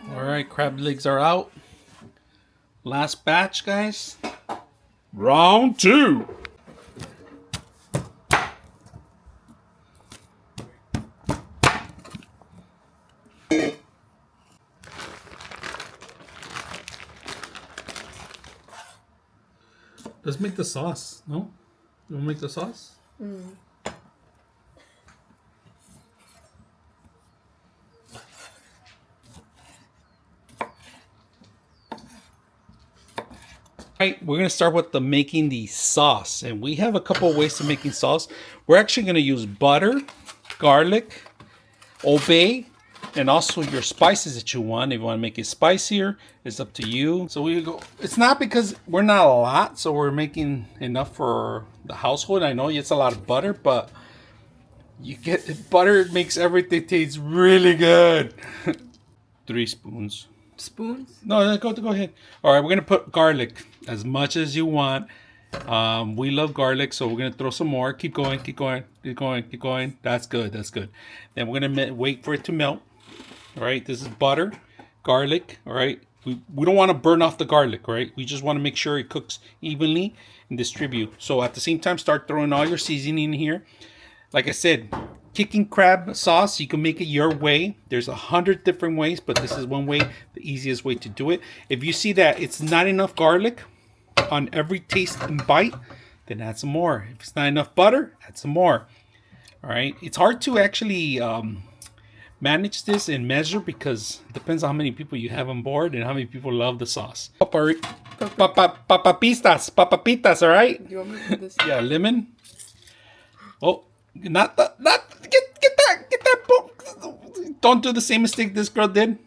All right, crab legs are out. Last batch, guys. Round 2. Let's make the sauce. No? You want to make the sauce? Right, we're gonna start with making the sauce, and we have a couple ways of making sauce. We're actually gonna use butter, garlic, Old Bay, and also your spices that you want. If you want to make it spicier, it's up to you. So we go. It's not because we're not a lot, so we're making enough for the household. I know it's a lot of butter, but you get butter makes everything taste really good. 3 spoons. Spoons? No, go ahead. All right, we're gonna put garlic as much as you want. We love garlic, so we're gonna throw some more. Keep going, keep going, keep going, keep going. That's good, that's good. Then we're gonna wait for it to melt. All right, this is butter, garlic. All right, we don't want to burn off the garlic, right? We just want to make sure it cooks evenly and distribute. So at the same time, start throwing all your seasoning in here. Like I said, kicking crab sauce, you can make it your way. There's 100 different ways, but this is one way, the easiest way to do it. If you see that it's not enough garlic on every taste and bite, then add some more. If it's not enough butter, add some more. All right. It's hard to actually manage this and measure because it depends on how many people you have on board and how many people love the sauce. Papapitas, all right? Do you want me to do this? Yeah, lemon. Oh, get that book. Don't do the same mistake this girl did.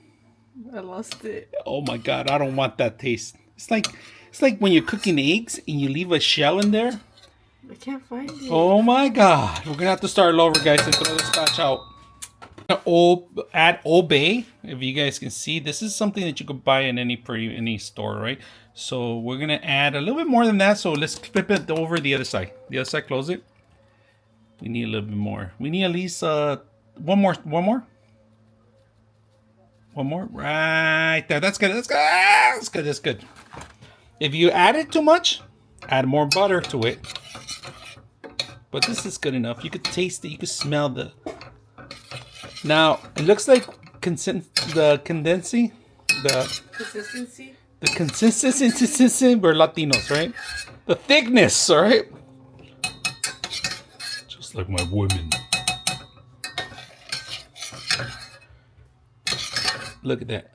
I lost it. Oh my god, I don't want that taste. It's like when you're cooking eggs and you leave a shell in there. I can't find it. Oh my god, we're gonna have to start all over, guys, and throw this batch out. Add Old Bay. If you guys can see, this is something that you could buy in any store, right? So we're gonna add a little bit more than that. So let's flip it over the other side. The other side, close it. We need a little bit more. We need at least one more. Right there. That's good. That's good. That's good. That's good. If you add it too much, add more butter to it. But this is good enough. You could taste it. You could smell the. Now it looks like the consistency. The consistency. We're Latinos, right? The thickness, all right? Just like my women. Look at that.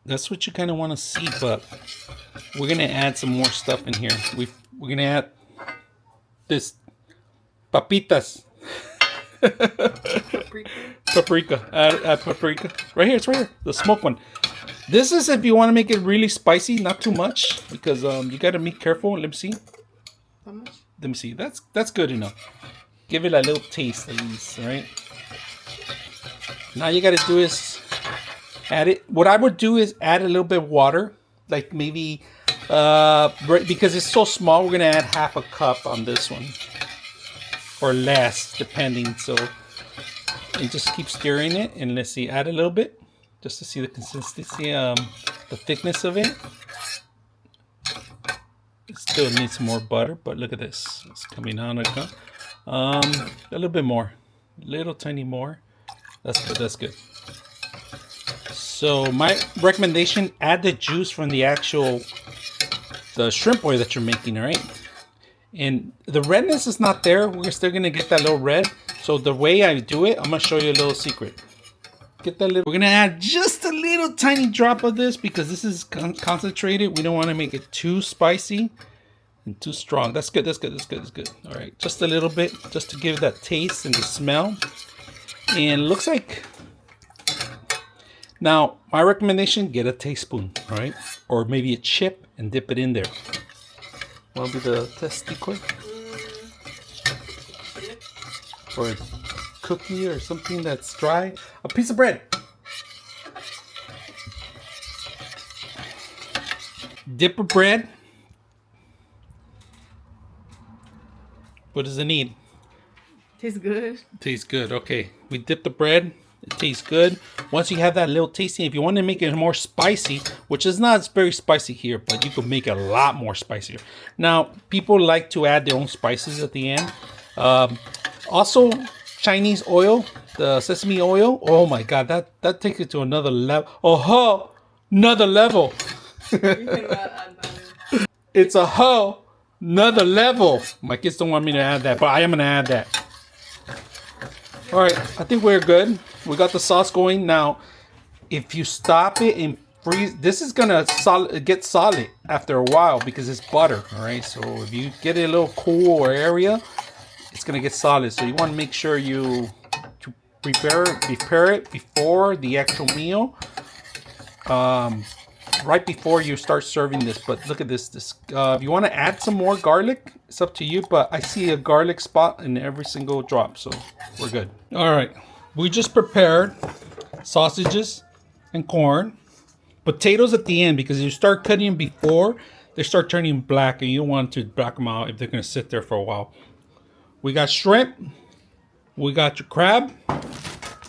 That's what you kind of want to see, but we're gonna add some more stuff in here. We're gonna add this papitas. Paprika. Add paprika. Right here. It's right here. The smoked one. This is if you want to make it really spicy, not too much, because you gotta be careful. Let me see. How much? Let me see. That's good enough. Give it a little taste at least, right? Now you gotta do is add it. What I would do is add a little bit of water, like maybe because it's so small, we're gonna add half a cup on this one, or less, depending. So, and just keep stirring it, and let's see, add a little bit, just to see the consistency, the thickness of it. It still needs some more butter, but look at this, it's coming on. A little bit more, little tiny more. That's good. That's good. So my recommendation: add the juice from the shrimp oil that you're making, all right? And the redness is not there. We're still gonna get that little red. So the way I do it, I'm gonna show you a little secret. Get that little. We're gonna add just a little tiny drop of this because this is concentrated. We don't want to make it too spicy and too strong. That's good. That's good. That's good. That's good. All right, just a little bit, just to give that taste and the smell. And it looks like. Now, my recommendation: get a teaspoon, right, or maybe a chip, and dip it in there. Want to be the testy quick? Or a cookie or something that's dry. A piece of bread. Dip of bread. What does it need? Tastes good. Tastes good. Okay. We dip the bread. It tastes good. Once you have that little tasting, if you want to make it more spicy, which is not very spicy here, but you can make it a lot more spicier. Now, people like to add their own spices at the end. Also, Chinese oil, the sesame oil. Oh my God, that takes it to another level. Oh, another level. You can add that. It's a whole another level. My kids don't want me to add that, but I am gonna add that. All right, I think we're good. We got the sauce going now. If you stop it and freeze, this is gonna get solid after a while because it's butter. All right, so if you get it a little cool or area, it's gonna get solid. So you want to make sure you prepare it before the actual meal. Right before you start serving this. But look at this. If you want to add some more garlic, it's up to you. But I see a garlic spot in every single drop, so we're good. All right, we just prepared sausages and corn, potatoes at the end because you start cutting them before they start turning black, and you don't want to black them out if they're going to sit there for a while. We got shrimp, we got your crab,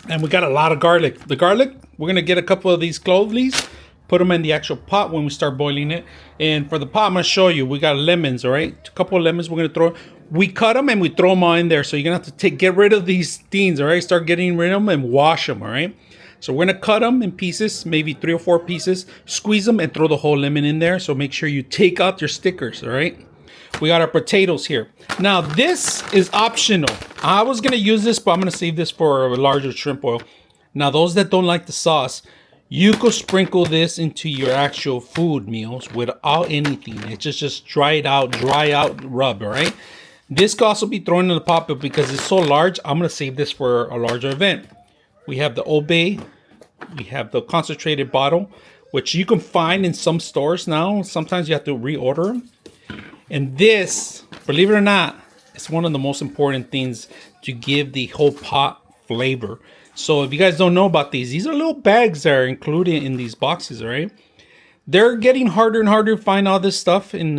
and we got a lot of garlic. The garlic, we're going to get a couple of these clove leaves, put them in the actual pot when we start boiling it. And for the pot, I'm going to show you, we got lemons, all right? A couple of lemons we're going to throw. We cut them and we throw them all in there. So you're going to have to get rid of these things, all right? Start getting rid of them and wash them, all right? So we're going to cut them in pieces, maybe 3 or 4 pieces, squeeze them and throw the whole lemon in there. So make sure you take out your stickers, all right? We got our potatoes here. Now, this is optional. I was going to use this, but I'm going to save this for a larger shrimp oil. Now, those that don't like the sauce, you could sprinkle this into your actual food meals without anything. It's just dry out rub, all right? This could also be thrown in the pot, but because it's so large, I'm going to save this for a larger event. We have the Old Bay. We have the concentrated bottle, which you can find in some stores now. Sometimes you have to reorder them. And this, believe it or not, is one of the most important things to give the whole pot flavor. So if you guys don't know about these are little bags that are included in these boxes, all right? They're getting harder and harder to find all this stuff, and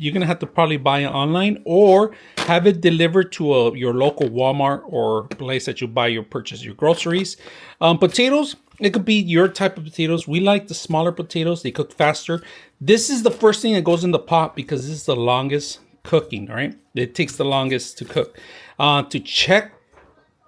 you're gonna have to probably buy it online or have it delivered to your local Walmart or place that you purchase your groceries. Potatoes, it could be your type of potatoes. We like the smaller potatoes; they cook faster. This is the first thing that goes in the pot because this is the longest cooking. All right, it takes the longest to cook. To check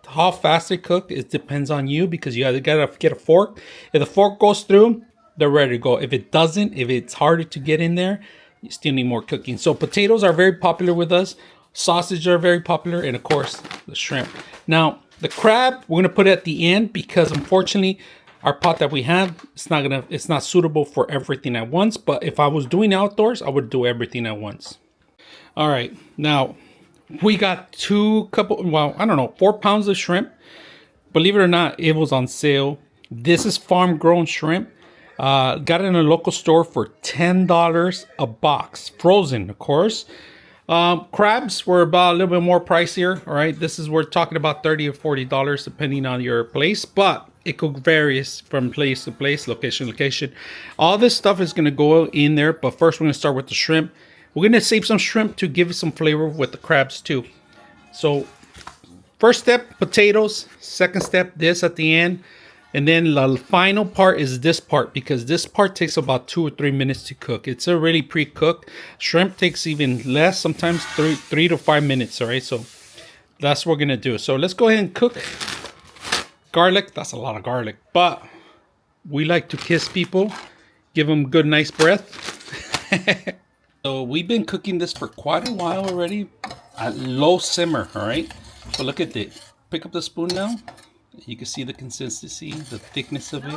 how fast they cook, it depends on you because you gotta get a fork. If the fork goes through, they're ready to go. If it doesn't, if it's harder to get in there, you still need more cooking. So potatoes are very popular with us. Sausage are very popular, and of course the shrimp. Now the crab we're gonna put at the end because unfortunately our pot that we have, it's not suitable for everything at once. But if I was doing outdoors, I would do everything at once. All right, now we got 4 pounds of shrimp. Believe it or not, it was on sale. This is farm grown shrimp. Got it in a local store for $10 a box, frozen, of course. Crabs were about a little bit more pricier. All right, we're talking about $30 or $40 depending on your place, but it could vary from place to place, location to location. All this stuff is going to go in there, but first we're going to start with the shrimp. We're going to save some shrimp to give it some flavor with the crabs too. So first step, potatoes. Second step, this at the end. And then the final part is this part because this part takes about 2 or 3 minutes to cook. It's already pre-cooked. Shrimp takes even less, sometimes 3 to 5 minutes, all right? So that's what we're going to do. So let's go ahead and cook. Garlic, that's a lot of garlic. But we like to kiss people, give them good, nice breath. So we've been cooking this for quite a while already at low simmer, all right? But look at it. Pick up the spoon now. You can see the consistency, the thickness of it.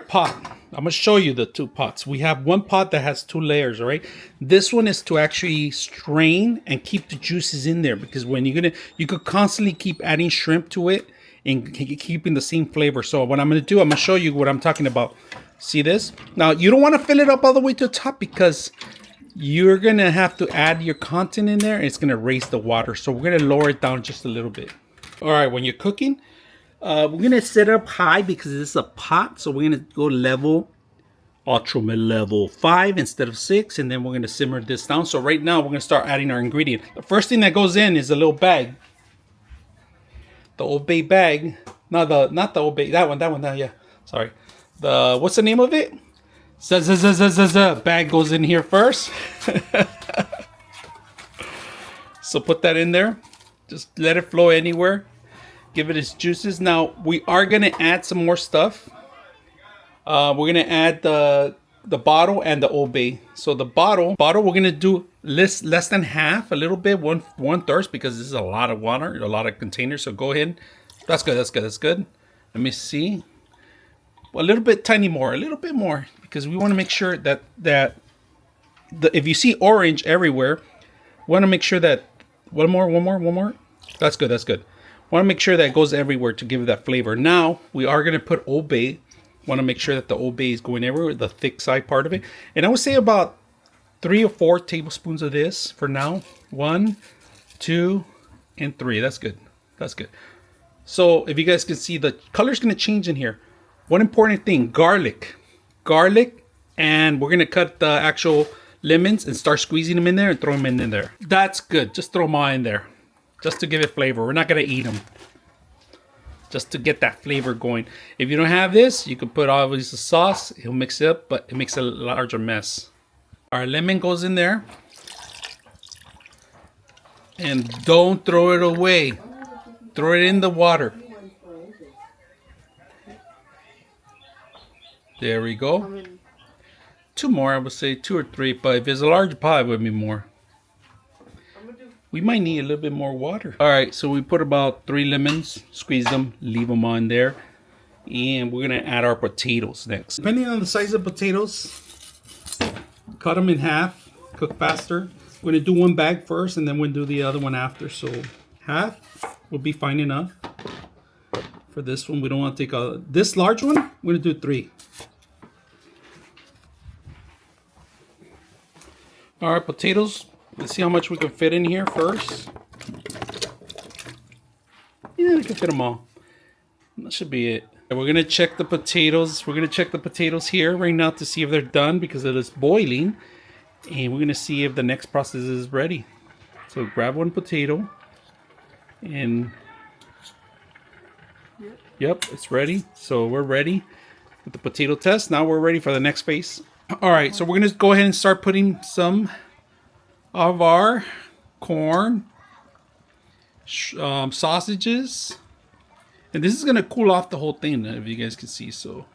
Pot. I'm going to show you the 2 pots. We have one pot that has 2 layers, all right? This one is to actually strain and keep the juices in there because when you could constantly keep adding shrimp to it and keeping the same flavor. So what I'm going to do, I'm going to show you what I'm talking about. See this? Now, you don't want to fill it up all the way to the top because you're going to have to add your content in there and it's going to raise the water. So we're going to lower it down just a little bit. All right, when you're cooking, we're going to set it up high because this is a pot. So we're going to go level 5 instead of 6. And then we're going to simmer this down. So right now we're going to start adding our ingredient. The first thing that goes in is a little bag. The Old Bay bag. No, not the Old Bay. That one, yeah. Sorry. What's the name of it? Bag goes in here first. So put that in there. Just let it flow anywhere. Give it its juices. Now we are gonna add some more stuff. We're gonna add the bottle and the Old Bay. So the bottle we're gonna do less than half, a little bit, one third, because this is a lot of water, a lot of containers. So go ahead. That's good. That's good. That's good. Let me see. A little bit, tiny more, a little bit more, because we want to make sure that if you see orange everywhere, we want to make sure that one more. That's good. That's good. Want to make sure that it goes everywhere to give it that flavor. Now we are gonna put Old Bay. Want to make sure that the Old Bay is going everywhere, the thick side part of it. And I would say about 3 or 4 tablespoons of this for now. 1, 2, and 3. That's good. That's good. So if you guys can see, the color's gonna change in here. One important thing: garlic, and we're gonna cut the actual lemons and start squeezing them in there and throw them in there. That's good. Just throw them all in there, just to give it flavor. We're not gonna eat them. Just to get that flavor going. If you don't have this, you can put obviously the sauce. It'll mix it up, but it makes a larger mess. Our lemon goes in there. And don't throw it away. Throw it in the water. There we go. 2 more, I would say 2 or 3. But if it's a large pot, it would be more. We might need a little bit more water. All right, so we put about 3 lemons, squeeze them, leave them on there. And we're gonna add our potatoes next. Depending on the size of potatoes, cut them in half, cook faster. We're gonna do 1 bag first and then we'll do the other one after. So half will be fine enough. For this one, we don't wanna take this large one, we're gonna do 3. All right, potatoes. Let's see how much we can fit in here first. Yeah, we can fit them all. That should be it. We're gonna check the potatoes. We're gonna check the potatoes here right now to see if they're done because it is boiling. And we're gonna see if the next process is ready. So grab 1 potato and yep, it's ready. So we're ready with the potato test. Now we're ready for the next phase. All right, so we're gonna go ahead and start putting some of our corn, sausages, and this is gonna cool off the whole thing, if you guys can see. So,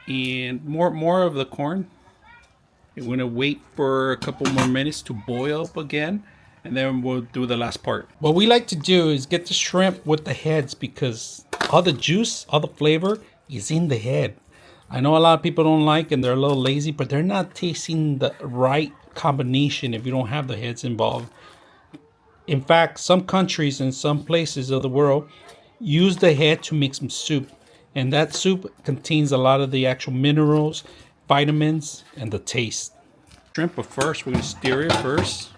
and more of the corn. We're gonna wait for a couple more minutes to boil up again, and then we'll do the last part. What we like to do is get the shrimp with the heads because all the juice, all the flavor is in the head. I know a lot of people don't like and they're a little lazy, but they're not tasting the right combination if you don't have the heads involved. In fact, some countries and some places of the world use the head to make some soup. And that soup contains a lot of the actual minerals, vitamins, and the taste. Shrimp, but first we're going to stir it first.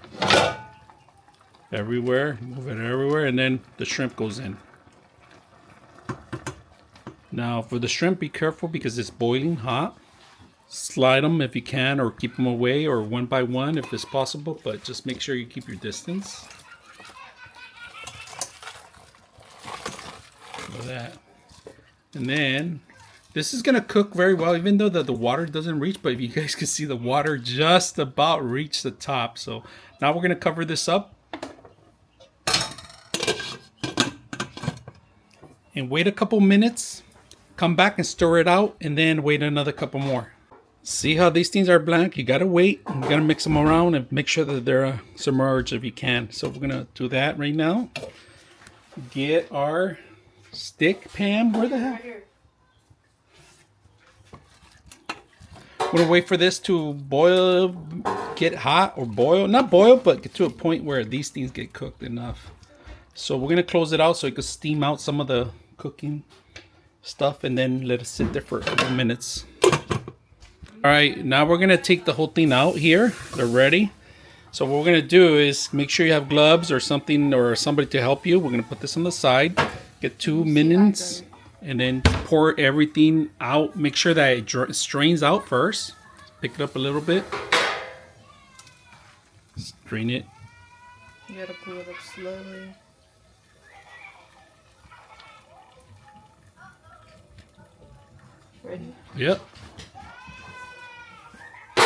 Everywhere, move it everywhere, and then the shrimp goes in. Now for the shrimp, be careful because it's boiling hot. Slide them if you can, or keep them away, or 1 by 1 if it's possible, but just make sure you keep your distance. Look at that. And then this is gonna cook very well, even though the water doesn't reach, but if you guys can see, the water just about reached the top. So now we're gonna cover this up and wait a couple minutes. Come back and stir it out, and then wait another couple more. See how these things are blank? You gotta wait. You gotta mix them around and make sure that they're submerged if you can. So we're gonna do that right now. Get our stick, Pam. Where the hell? We're gonna wait for this to boil, get hot, or boil. Not boil, but get to a point where these things get cooked enough. So we're gonna close it out so it can steam out some of the cooking stuff, and then let it sit there for a couple minutes. All right, now we're gonna take the whole thing out here. They're ready. So what we're gonna do is make sure you have gloves or something, or somebody to help you. We're gonna put this on the side, get 2 minions, and then pour everything out. Make sure that it strains out first. Pick it up a little bit. Strain it. You gotta pull it up slowly. Ready? Yep. All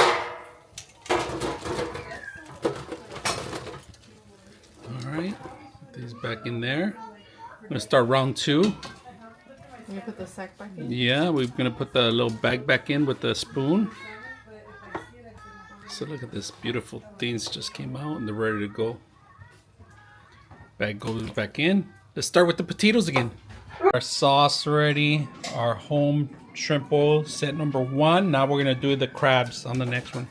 right. Put these back in there. I'm gonna start round 2. You gonna put the sack back in? Yeah, we're gonna put the little bag back in with the spoon. So look at this, beautiful things just came out and they're ready to go. Bag goes back in. Let's start with the potatoes again. Our sauce ready. Our home shrimp bowl set number 1. Now we're gonna do the crabs on the next one.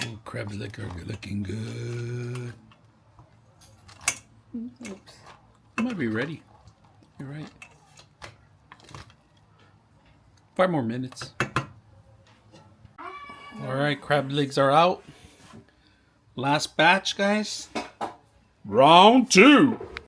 Oh, crabs are looking good. Oops. You might be ready. You're right. 5 more minutes. All right, crab legs are out. Last batch, guys. Round 2.